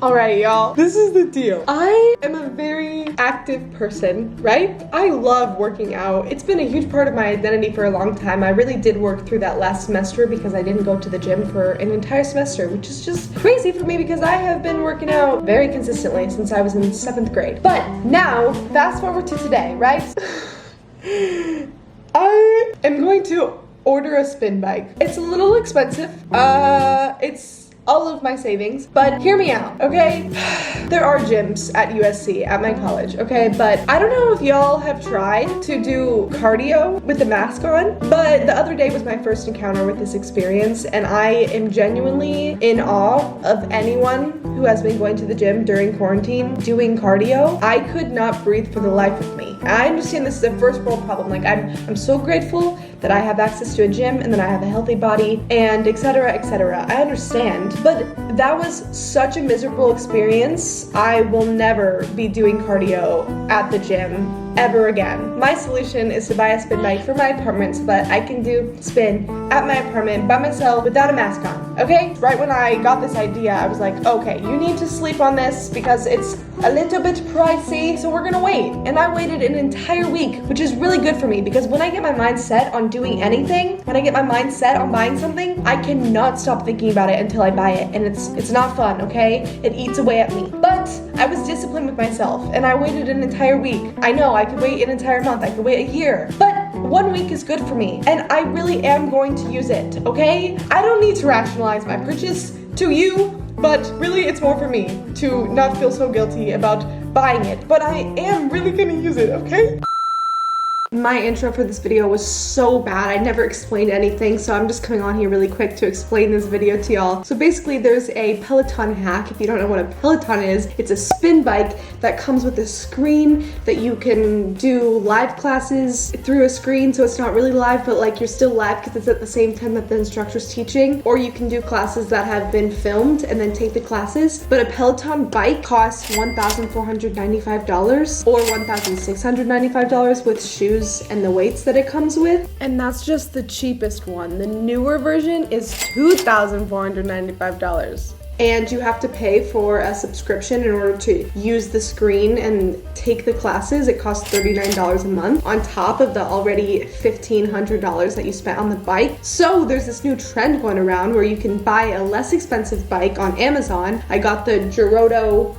Alright, y'all, this is the deal. I am a very active person, right? I love working out. It's been a huge part of my identity for a long time. I really did work through that last semester because I didn't go to the gym for an entire semester, which is just crazy for me because I have been working out very consistently since I was in 7th grade. But now, fast forward to today, right? I am going to order a spin bike. It's a little expensive. It's all of my savings, but hear me out, okay? There are gyms at USC, at my college, okay? But I don't know if y'all have tried to do cardio with the mask on, but the other day was my first encounter with this experience, and I am genuinely in awe of anyone who has been going to the gym during quarantine doing cardio. I could not breathe for the life of me. I understand this is a first world problem. Like, I'm so grateful that I have access to a gym and that I have a healthy body and etc, etc. I understand, but that was such a miserable experience. I will never be doing cardio at the gym ever again. My solution is to buy a spin bike for my apartment so that I can do spin at my apartment by myself without a mask on, okay? Right when I got this idea, I was like, okay, you need to sleep on this because it's a little bit pricey, so we're gonna wait. And I waited an entire week, which is really good for me because when I get my mind set on doing anything, when I get my mind set on buying something, I cannot stop thinking about it until I buy it, and it's not fun, okay? It eats away at me. But I was disciplined with myself, and I waited an entire week. I know, I could wait an entire month, I could wait a year, but 1 week is good for me, and I really am going to use it, okay? I don't need to rationalize my purchase to you, but really it's more for me to not feel so guilty about buying it, but I am really gonna use it, okay? My intro for this video was so bad. I never explained anything, so I'm just coming on here really quick to explain this video to y'all. So basically there's a Peloton Hack. If you don't know what a Peloton is, it's a spin bike that comes with a screen that you can do live classes through a screen, so it's not really live, but like you're still live because it's at the same time that the instructor's teaching. Or you can do classes that have been filmed and then take the classes. But a Peloton bike costs $1,495 or $1,695 with shoes and the weights that it comes with. And that's just the cheapest one. The newer version is $2,495. And you have to pay for a subscription in order to use the screen and take the classes. It costs $39 a month on top of the already $1,500 that you spent on the bike. So there's this new trend going around where you can buy a less expensive bike on Amazon. I got the Joroto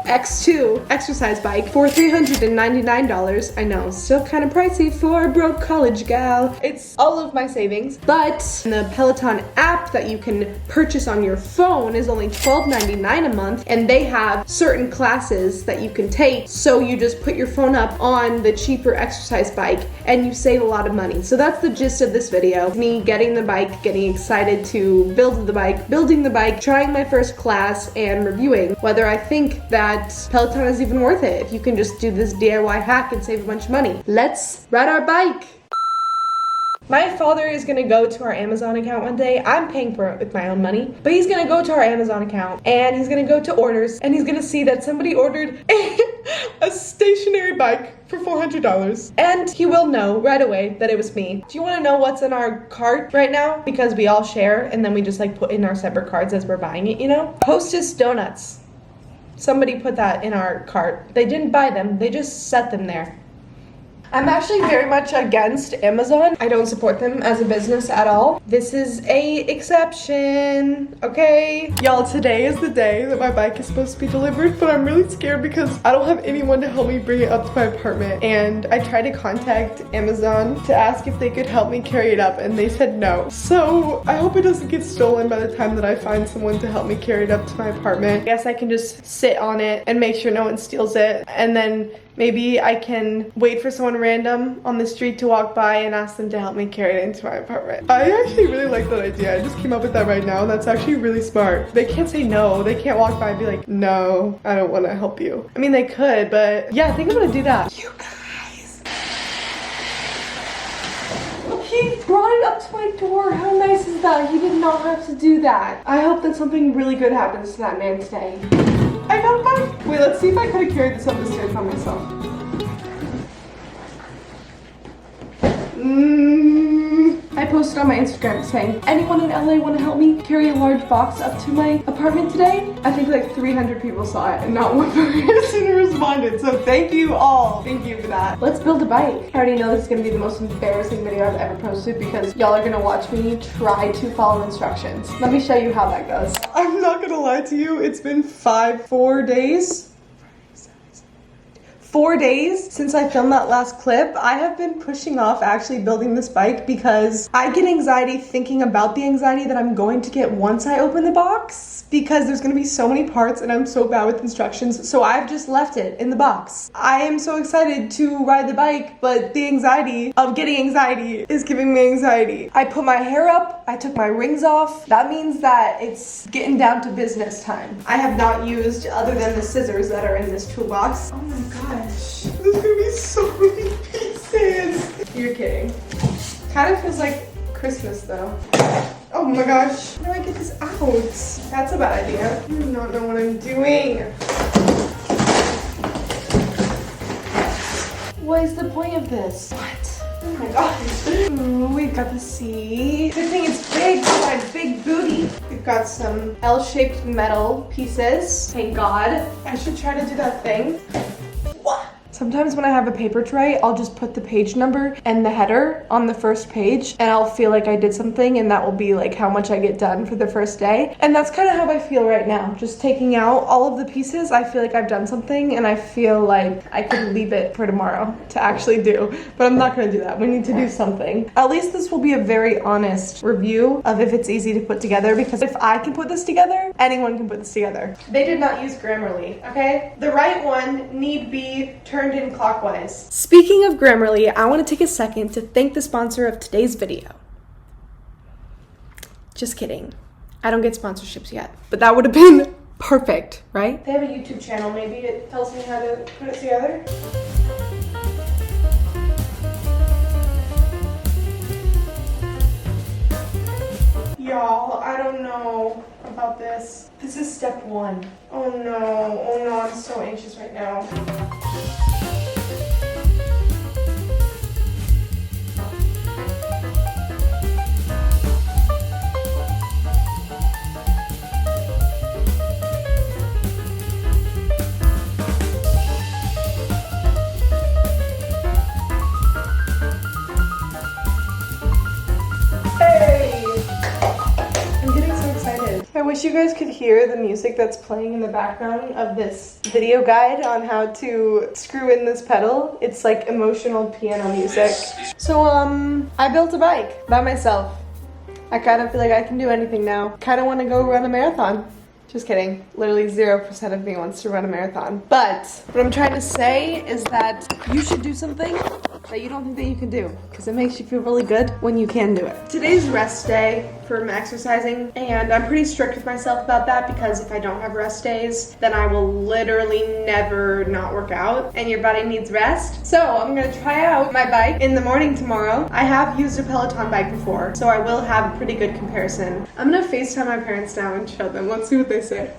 X2 exercise bike for $399. I know, still kind of pricey for a broke college gal. It's all of my savings, but the Peloton app that you can purchase on your phone is only $12.99 a month, and they have certain classes that you can take, so you just put your phone up on the cheaper exercise bike and you save a lot of money. So that's the gist of this video. Me getting the bike, getting excited to build the bike, building the bike, trying my first class, and reviewing whether I think that Peloton is even worth it if you can just do this DIY hack and save a bunch of money. Let's ride our bike! My father is gonna go to our Amazon account one day. I'm paying for it with my own money, but he's gonna go to our Amazon account and he's gonna go to orders and he's gonna see that somebody ordered a stationary bike for $400, and he will know right away that it was me. Do you want to know what's in our cart right now? Because we all share and then we just like put in our separate cards as we're buying it, you know? Hostess donuts. Somebody put that in our cart. They didn't buy them, they just set them there. I'm actually very much against Amazon. I don't support them as a business at all. This is a exception, okay? Y'all, today is the day that my bike is supposed to be delivered, but I'm really scared because I don't have anyone to help me bring it up to my apartment. And I tried to contact Amazon to ask if they could help me carry it up, and they said no. So I hope it doesn't get stolen by the time that I find someone to help me carry it up to my apartment. I guess I can just sit on it and make sure no one steals it, and then maybe I can wait for someone random on the street to walk by and ask them to help me carry it into my apartment. I actually really like that idea. I just came up with that right now. That's actually really smart. They can't say no. They can't walk by and be like, no, I don't want to help you. I mean, they could, but yeah, I think I'm gonna do that. You guys. He brought it up to my door. How nice is that? He did not have to do that. I hope that something really good happens to that man today. I got it back. Wait, let's see if I could have carried this up the stairs by myself. I I posted on my Instagram saying, anyone in LA want to help me carry a large box up to my apartment today? I think like 300 people saw it and not one person responded. So thank you all. Thank you for that. Let's build a bike. I already know this is going to be the most embarrassing video I've ever posted because y'all are going to watch me try to follow instructions. Let me show you how that goes. I'm not going to lie to you. It's been 4 days. 4 days since I filmed that last clip. I have been pushing off actually building this bike because I get anxiety thinking about the anxiety that I'm going to get once I open the box, because there's gonna be so many parts and I'm so bad with instructions, so I've just left it in the box. I am so excited to ride the bike, but the anxiety of getting anxiety is giving me anxiety. I put my hair up, I took my rings off. That means that it's getting down to business time. I have not used, other than the scissors that are in this toolbox. Oh my gosh, there's gonna be so many pieces. You're kidding. Kind of feels like Christmas though. Oh my gosh, how do I get this out? That's a bad idea. I do not know what I'm doing. What is the point of this? What? Oh my gosh. Ooh, we've got the C. Good thing it's big for my big booty. We've got some L-shaped metal pieces. Thank God. I should try to do that thing. Sometimes when I have a paper tray, I'll just put the page number and the header on the first page and I'll feel like I did something, and that will be like how much I get done for the first day. And that's kind of how I feel right now. Just taking out all of the pieces, I feel like I've done something and I feel like I could leave it for tomorrow to actually do. But I'm not gonna do that. We need to do something. At least this will be a very honest review of if it's easy to put together, because if I can put this together, anyone can put this together. They did not use Grammarly, okay? The right one need be turned in clockwise. Speaking of Grammarly, I want to take a second to thank the sponsor of today's video. Just kidding. I don't get sponsorships yet, but that would have been perfect, right? They have a YouTube channel. Maybe it tells me how to put it together. Y'all, I don't know about this. This is step 1. Oh no, I'm so anxious right now. I wish you guys could hear the music that's playing in the background of this video guide on how to screw in this pedal. It's like emotional piano music. So I built a bike by myself. I kind of feel like I can do anything now. Kind of want to go run a marathon. Just kidding. Literally 0% of me wants to run a marathon. But what I'm trying to say is that you should do something that you don't think that you can do, because it makes you feel really good when you can do it. Today's rest day for exercising, and I'm pretty strict with myself about that, because if I don't have rest days, then I will literally never not work out, and your body needs rest. So I'm gonna try out my bike in the morning tomorrow. I have used a Peloton bike before, so I will have a pretty good comparison. I'm gonna FaceTime my parents now and show them. Let's see what they say.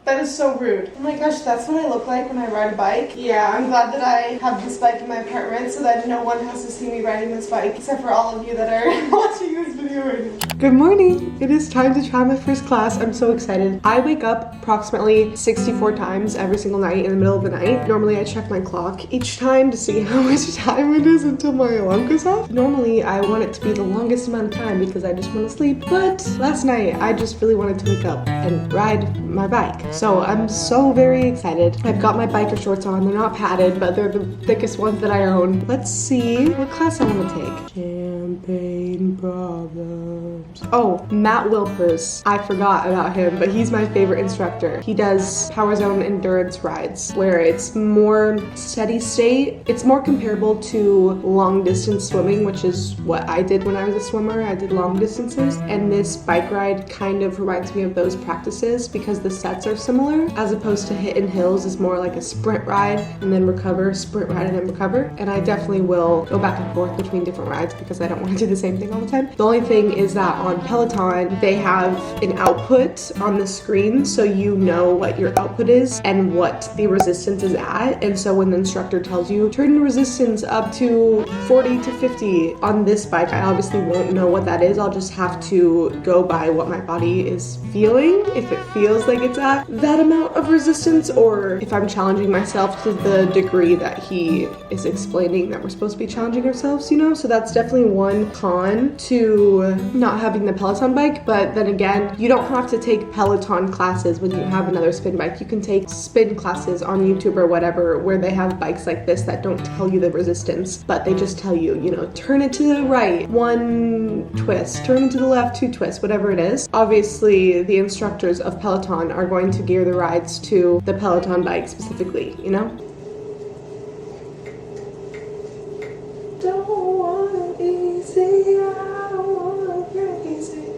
That is so rude. Oh my gosh, that's what I look like when I ride a bike. Yeah, I'm glad that I have this bike in my apartment so that no one has to see me riding this bike, except for all of you that are watching this video right now. Good morning. It is time to try my first class. I'm so excited. I wake up approximately 64 times every single night in the middle of the night. Normally I check my clock each time to see how much time it is until my alarm goes off. Normally I want it to be the longest amount of time because I just want to sleep. But last night I just really wanted to wake up and ride my bike. So I'm so very excited. I've got my biker shorts on. They're not padded, but they're the thickest ones that I own. Let's see what class I want to take. Champagne problems. Oh, Matt Wilpers. I forgot about him, but he's my favorite instructor. He does Power Zone endurance rides where it's more steady state. It's more comparable to long distance swimming, which is what I did when I was a swimmer. I did long distances, and this bike ride kind of reminds me of those practices because the sets are similar, as opposed to hitting hills is more like a sprint ride and then recover, sprint ride and then recover. And I definitely will go back and forth between different rides because I don't want to do the same thing all the time. The only thing is that on Peloton, they have an output on the screen so you know what your output is and what the resistance is at. And so when the instructor tells you turn the resistance up to 40 to 50 on this bike, I obviously won't know what that is. I'll just have to go by what my body is feeling, if it feels like it's at that amount of resistance, or if I'm challenging myself to the degree that he is explaining that we're supposed to be challenging ourselves, you know? So that's definitely one con to not having the Peloton bike. But then again, you don't have to take Peloton classes when you have another spin bike. You can take spin classes on YouTube or whatever where they have bikes like this that don't tell you the resistance, but they just tell you, you know, turn it to the right, 1 twist, turn it to the left, 2 twists, whatever it is. Obviously, the instructors of Peloton are going to gear the rides to the Peloton bike specifically, you know? Don't want easy, I want crazy.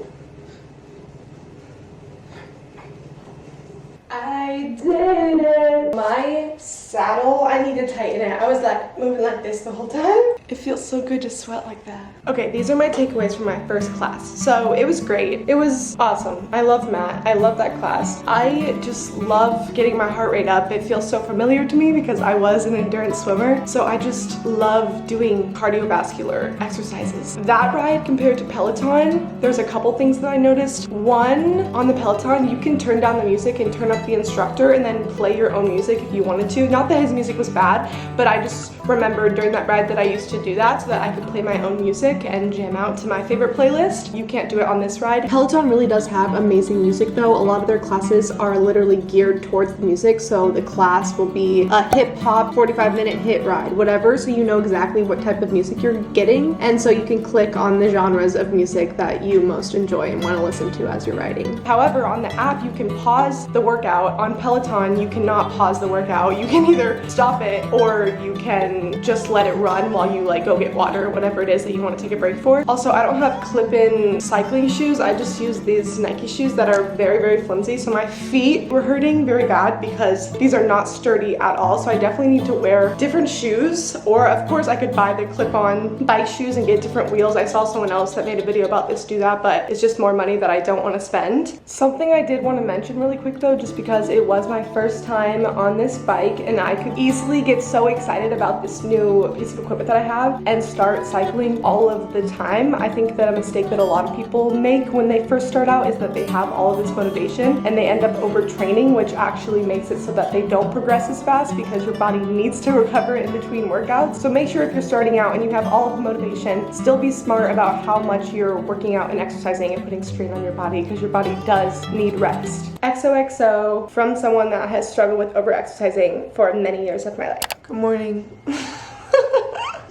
I did it. My saddle, I need to tighten it. I was like moving like this the whole time. It feels so good to sweat like that. Okay, these are my takeaways from my first class. So it was great. It was awesome. I love Matt. I love that class. I just love getting my heart rate up. It feels so familiar to me because I was an endurance swimmer. So I just love doing cardiovascular exercises. That ride compared to Peloton, there's a couple things that I noticed. One, on the Peloton, you can turn down the music and turn up the instructor and then play your own music if you wanted to. Not that his music was bad, but I just remembered during that ride that I used to do that so that I could play my own music and jam out to my favorite playlist. You can't do it on this ride. Peloton really does have amazing music though. A lot of their classes are literally geared towards the music, so the class will be a hip hop 45-minute hit ride, whatever, so you know exactly what type of music you're getting, and so you can click on the genres of music that you most enjoy and want to listen to as you're riding. However, on the app you can pause the workout. On Peloton you cannot pause the workout. You can either stop it or you can just let it run while you like go get water or whatever it is that you want to take a break for. Also, I don't have clip-in cycling shoes. I just use these Nike shoes that are very, very flimsy, so my feet were hurting very bad because these are not sturdy at all, so I definitely need to wear different shoes, or of course I could buy the clip-on bike shoes and get different wheels. I saw someone else that made a video about this do that, but it's just more money that I don't want to spend. Something I did want to mention really quick though, just because it was my first time on this bike and I could easily get so excited about this new piece of equipment that I have and start cycling all of the time. I think that a mistake that a lot of people make when they first start out is that they have all of this motivation and they end up overtraining, which actually makes it so that they don't progress as fast because your body needs to recover in between workouts. So make sure if you're starting out and you have all of the motivation, still be smart about how much you're working out and exercising and putting strain on your body because your body does need rest. XOXO from someone that has struggled with over-exercising for many years of my life. Good morning.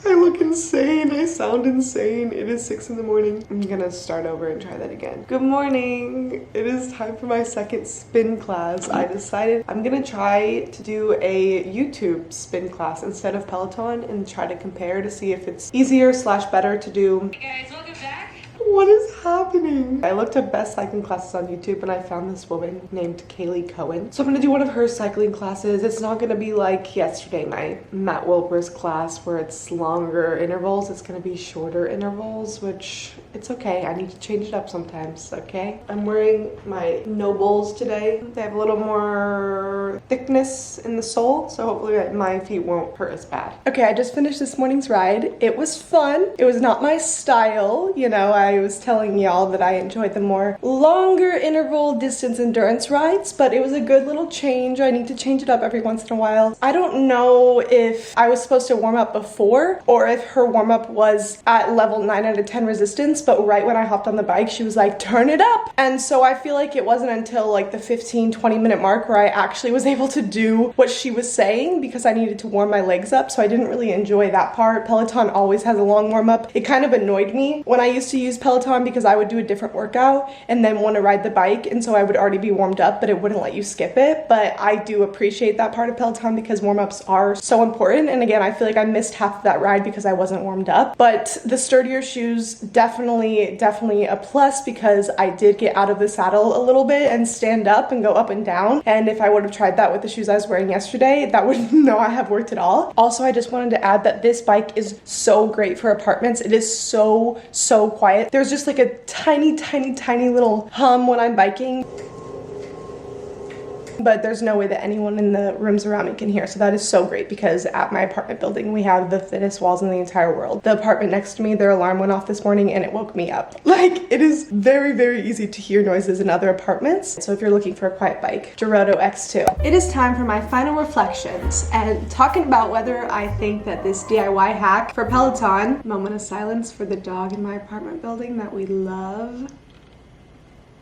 I look insane. I sound insane. It is 6 in the morning. I'm gonna start over and try that again. Good morning. It is time for my second spin class. I decided I'm gonna try to do a YouTube spin class instead of Peloton and try to compare to see if it's easier / better to do. Hey guys, welcome back. What is happening? I looked up best cycling classes on YouTube and I found this woman named Kaylee Cohen. So I'm gonna do one of her cycling classes. It's not gonna be like yesterday, my Matt Wilper's class where it's longer intervals. It's gonna be shorter intervals, which it's okay. I need to change it up sometimes, okay? I'm wearing my Nobles today. They have a little more thickness in the sole, so hopefully my feet won't hurt as bad. Okay, I just finished this morning's ride. It was fun. It was not my style, you know. I was telling y'all that I enjoyed the more longer interval distance endurance rides, but it was a good little change. I need to change it up every once in a while. I don't know if I was supposed to warm up before or if her warm up was at level 9 out of 10 resistance, but right when I hopped on the bike, she was like, turn it up. And so I feel like it wasn't until like the 15-20 minute mark where I actually was able to do what she was saying because I needed to warm my legs up. So I didn't really enjoy that part. Peloton always has a long warm up. It kind of annoyed me when I used to use Peloton because I would do a different workout and then want to ride the bike, and so I would already be warmed up, but it wouldn't let you skip it. But I do appreciate that part of Peloton because warm-ups are so important. And again, I feel like I missed half of that ride because I wasn't warmed up. But the sturdier shoes, definitely a plus because I did get out of the saddle a little bit and stand up and go up and down. And if I would have tried that that with the shoes I was wearing yesterday, that would not have worked at all. Also, I just wanted to add that this bike is so great for apartments. It is so quiet. There's just like a tiny little hum when I'm biking, but there's no way that anyone in the rooms around me can hear. So that is so great, because at my apartment building, we have the thinnest walls in the entire world. The apartment next to me, their alarm went off this morning and it woke me up. Like, it is very easy to hear noises in other apartments. So if you're looking for a quiet bike, Joroto X2. It is time for my final reflections and talking about whether I think that this DIY hack for Peloton, moment of silence for the dog in my apartment building that we love.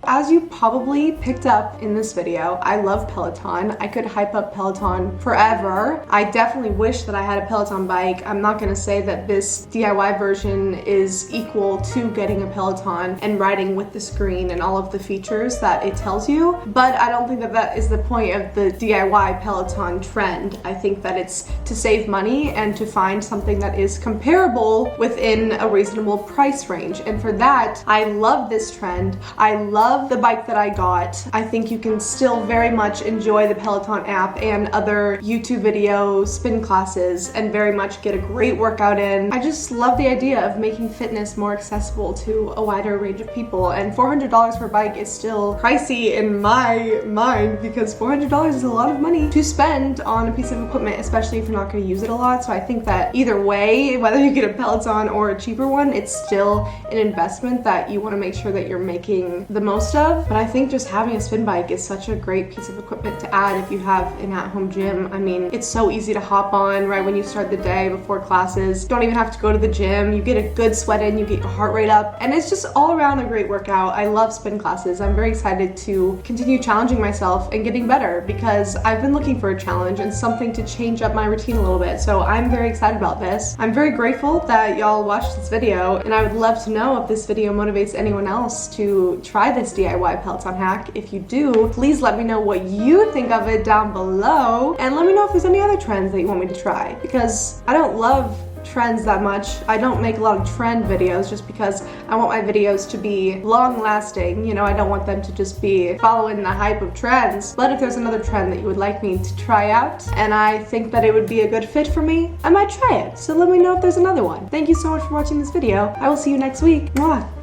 As you probably picked up in this video, I love Peloton. I could hype up Peloton forever. I definitely wish that I had a Peloton bike. I'm not gonna say that this DIY version is equal to getting a Peloton and riding with the screen and all of the features that it tells you, but I don't think that that is the point of the DIY Peloton trend. I think that it's to save money and to find something that is comparable within a reasonable price range. And for that, I love this trend. I love the bike that I got. I think you can still very much enjoy the Peloton app and other YouTube videos, spin classes, and very much get a great workout in. I just love the idea of making fitness more accessible to a wider range of people, and $400 for a bike is still pricey in my mind, because $400 is a lot of money to spend on a piece of equipment, especially if you're not going to use it a lot. So I think that either way, whether you get a Peloton or a cheaper one, it's still an investment that you want to make sure that you're making the most of. But I think just having a spin bike is such a great piece of equipment to add if you have an at-home gym. I mean, it's so easy to hop on right when you start the day before classes. Don't even have to go to the gym. You get a good sweat in, you get your heart rate up, and it's just all around a great workout. I love spin classes. I'm very excited to continue challenging myself and getting better, because I've been looking for a challenge and something to change up my routine a little bit. So I'm very excited about this. I'm very grateful that y'all watched this video, and I would love to know if this video motivates anyone else to try this DIY Peloton hack. If you do, please let me know what you think of it down below, and let me know if there's any other trends that you want me to try, because I don't love trends that much. I don't make a lot of trend videos just because I want my videos to be long lasting. You know, I don't want them to just be following the hype of trends. But if there's another trend that you would like me to try out and I think that it would be a good fit for me, I might try it. So let me know if there's another one. Thank you so much for watching this video. I will see you next week. Mwah.